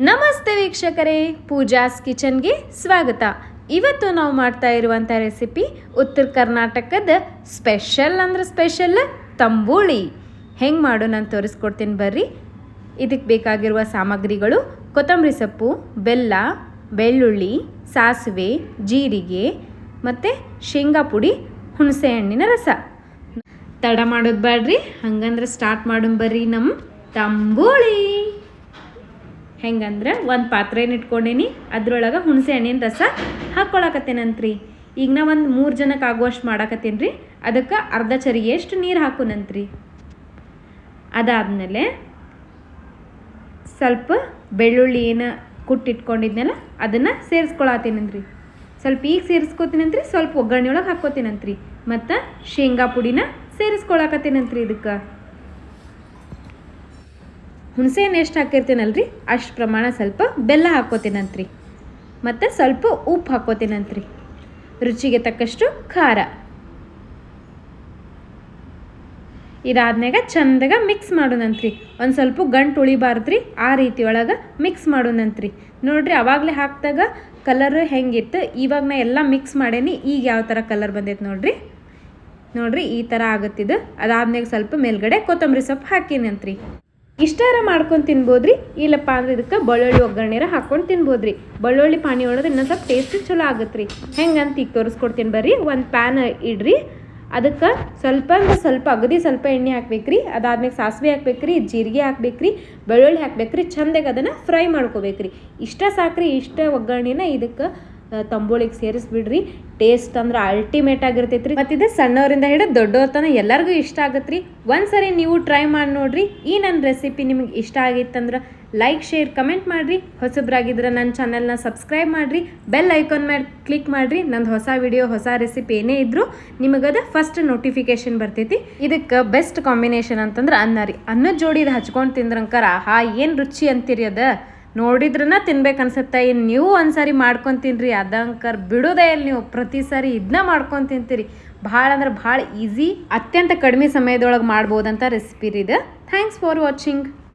ನಮಸ್ತೆ ವೀಕ್ಷಕರೇ, ಪೂಜಾಸ್ ಕಿಚನ್ಗೆ ಸ್ವಾಗತ. ಇವತ್ತು ನಾವು ಮಾಡ್ತಾ ಇರುವಂಥ ರೆಸಿಪಿ ಉತ್ತರ ಕರ್ನಾಟಕದ ಸ್ಪೆಷಲ್ ತಂಬುಳಿ. ಹೆಂಗೆ ಮಾಡೋಣ ಅಂತ ತೋರಿಸ್ಕೊಡ್ತೀನಿ ಬರ್ರಿ. ಇದಕ್ಕೆ ಬೇಕಾಗಿರುವ ಸಾಮಗ್ರಿಗಳು: ಕೊತ್ತಂಬರಿ ಸೊಪ್ಪು, ಬೆಲ್ಲ, ಬೆಳ್ಳುಳ್ಳಿ, ಸಾಸಿವೆ, ಜೀರಿಗೆ ಮತ್ತು ಶೇಂಗಾ ಪುಡಿ, ಹುಣಸೆ ಹಣ್ಣಿನ ರಸ. ತಡ ಮಾಡೋದು ಬೇಡ್ರಿ, ಹಂಗಂದ್ರೆ ಸ್ಟಾರ್ಟ್ ಮಾಡೋಣ ಬರ್ರಿ ನಮ್ಮ ತಂಬುಳಿ. ಹೆಂಗಂದ್ರೆ ಒಂದು ಪಾತ್ರೆನ ಇಟ್ಕೊಂಡೇನಿ, ಅದ್ರೊಳಗೆ ಹುಣಸೆ ಹಣ್ಣಿನ ರಸ ಹಾಕ್ಕೊಳಕತ್ತೇನಂತ್ರಿ. ಈಗ ನಾ ಒಂದು 3 ಜನಕ್ಕೆ ಆಗುವಷ್ಟು ಮಾಡಾಕತ್ತೀನಿ ರೀ. ಅದಕ್ಕೆ ಅರ್ಧ ಚರಿಗೆಯಷ್ಟು ನೀರು ಹಾಕೋನಂತ್ರಿ. ಅದಾದಮೇಲೆ ಸ್ವಲ್ಪ ಬೆಳ್ಳುಳ್ಳಿ ಏನು ಕುಟ್ಟಿಟ್ಕೊಂಡಿದ್ನಲ್ಲ ಅದನ್ನು ಸೇರಿಸ್ಕೊಳತ್ತೀನಂತ್ರಿ. ಸ್ವಲ್ಪ ಈಗ ಸೇರಿಸ್ಕೊತೀನಂತ್ರಿ, ಸ್ವಲ್ಪ ಒಗ್ಗರಣೆ ಒಳಗೆ ಹಾಕ್ಕೋತೀನಂತ್ರಿ. ಮತ್ತು ಶೇಂಗಾ ಪುಡಿನ ಸೇರಿಸ್ಕೊಳಕತ್ತೀನಂತ್ರಿ. ಇದಕ್ಕೆ ಹುಣಸೆ ಹಣ್ಣು ಎಷ್ಟು ಹಾಕಿರ್ತೀನಲ್ರಿ ಅಷ್ಟು ಪ್ರಮಾಣ ಸ್ವಲ್ಪ ಬೆಲ್ಲ ಹಾಕ್ಕೋತೀನಂತ್ರಿ. ಮತ್ತು ಸ್ವಲ್ಪ ಉಪ್ಪು ಹಾಕ್ಕೋತೀನಂತ್ರಿ. ರುಚಿಗೆ ತಕ್ಕಷ್ಟು ಖಾರ. ಇದಾದ್ಮ್ಯಾಗ ಚಂದಾಗ ಮಿಕ್ಸ್ ಮಾಡೋಣಂತ್ರಿ. ಒಂದು ಸ್ವಲ್ಪ ಗಂಟು ಉಳಿಬಾರ್ದ್ರಿ, ಆ ರೀತಿ ಒಳಗೆ ಮಿಕ್ಸ್ ಮಾಡೋಣಂತ್ರಿ. ನೋಡಿರಿ, ಅವಾಗಲೇ ಹಾಕಿದಾಗ ಕಲರ್ ಹೆಂಗಿತ್ತು, ಇವಾಗ ನಾ ಎಲ್ಲ ಮಿಕ್ಸ್ ಮಾಡೇನಿ. ಈಗ ಯಾವ ಥರ ಕಲರ್ ಬಂದೈತೆ ನೋಡ್ರಿ ಈ ಥರ ಆಗುತ್ತಿದ್ದು. ಅದಾದ್ಮ್ಯಾಗ ಸ್ವಲ್ಪ ಮೇಲ್ಗಡೆ ಕೊತ್ತಂಬರಿ ಸೊಪ್ಪು ಹಾಕಿನಂತ್ರಿ. ಇಷ್ಟಾರ ಮಾಡ್ಕೊಂಡು ತಿನ್ಬೋದ್ರಿ. ಇಲ್ಲಪ್ಪ ಅಂದ್ರೆ ಇದಕ್ಕೆ ಬೆಳ್ಳುಳ್ಳಿ ಒಗ್ಗರಣೆರ ಹಾಕ್ಕೊಂಡು ತಿನ್ಬೋದ್ರಿ. ಬೆಳ್ಳುಳ್ಳಿ ಪಾನಿ ಒಳಗೆ ಇನ್ನೊಂದು ಸ್ವಲ್ಪ ಟೇಸ್ಟ್ ಚಲೋ ಆಗುತ್ತೆ ರೀ. ಹೆಂಗಂತ ಈಗ ತೋರಿಸ್ಕೊಡ್ತೀನಿ ಬರ್ರಿ. ಒಂದು ಪ್ಯಾನ್ ಇಡ್ರಿ. ಅದಕ್ಕೆ ಸ್ವಲ್ಪ ಅಗದಿ ಸ್ವಲ್ಪ ಎಣ್ಣೆ ಹಾಕ್ಬೇಕ್ರಿ. ಅದಾದ್ಮೇಲೆ ಸಾಸಿವೆ ಹಾಕ್ಬೇಕ್ರಿ, ಜೀರಿಗೆ ಹಾಕ್ಬೇಕ್ರಿ, ಬೆಳ್ಳುಳ್ಳಿ ಹಾಕ್ಬೇಕ್ರಿ. ಚಂದಾಗಿ ಅದನ್ನು ಫ್ರೈ ಮಾಡ್ಕೋಬೇಕ್ರಿ. ಇಷ್ಟ ಸಾಕ್ರಿ. ಇಷ್ಟ ಒಗ್ಗರಣೆನ ಇದಕ್ಕೆ ತಂಬುಳಿಗೆ ಸೇರಿಸ್ಬಿಡ್ರಿ. ಟೇಸ್ಟ್ ಅಂದ್ರೆ ಅಲ್ಟಿಮೇಟ್ ಆಗಿರ್ತೈತ್ರಿ. ಮತ್ತು ಇದು ಸಣ್ಣವರಿಂದ ಹಿಡಿದು ದೊಡ್ಡವ್ರ ತನಕ ಎಲ್ಲರಿಗೂ ಇಷ್ಟ ಆಗತ್ತೆ ರೀ. ಒಂದ್ಸರಿ ನೀವು ಟ್ರೈ ಮಾಡಿ ನೋಡ್ರಿ. ಈ ನನ್ನ ರೆಸಿಪಿ ನಿಮಗೆ ಇಷ್ಟ ಆಗಿತ್ತಂದ್ರೆ ಲೈಕ್, ಶೇರ್, ಕಮೆಂಟ್ ಮಾಡಿರಿ. ಹೊಸಬ್ರಾಗಿದ್ರೆ ನನ್ನ ಚಾನಲ್ನ ಸಬ್ಸ್ಕ್ರೈಬ್ ಮಾಡಿರಿ. ಬೆಲ್ ಐಕಾನ್ ಮೇಲೆ ಕ್ಲಿಕ್ ಮಾಡಿರಿ. ನಂದು ಹೊಸ ವಿಡಿಯೋ, ಹೊಸ ರೆಸಿಪಿ ಏನೇ ಇದ್ದರೂ ನಿಮಗದ ಫಸ್ಟ್ ನೋಟಿಫಿಕೇಶನ್ ಬರ್ತೈತಿ. ಇದಕ್ಕೆ ಬೆಸ್ಟ್ ಕಾಂಬಿನೇಷನ್ ಅಂತಂದ್ರೆ ಅನ್ನ ರೀ. ಅನ್ನದ ಜೋಡಿ ಇದು ಹಚ್ಕೊಂಡು ತಿಂದ್ರಂಕರ ಏನು ರುಚಿ ಅಂತೀರಿ. ಅದ ನೋಡಿದ್ರನ ತಿನ್ಬೇಕು ಅನ್ಸುತ್ತೆ. ಇನ್ನು ನೀವು ಒಂದ್ಸಾರಿ ಮಾಡ್ಕೊಂಡು ತಿನ್ರಿ. ಅದಂಕರ್ ಬಿಡೋದೇ ಇಲ್ಲ. ನೀವು ಪ್ರತಿ ಸಾರಿ ಇದನ್ನ ಮಾಡ್ಕೊಂಡು ತಿಂತೀರಿ. ಭಾಳ ಅಂದ್ರೆ ಭಾಳ ಈಸಿ, ಅತ್ಯಂತ ಕಡಿಮೆ ಸಮಯದೊಳಗೆ ಮಾಡ್ಬೋದಂತ ರೆಸಿಪಿ ರೀ ಇದು. Thanks for watching.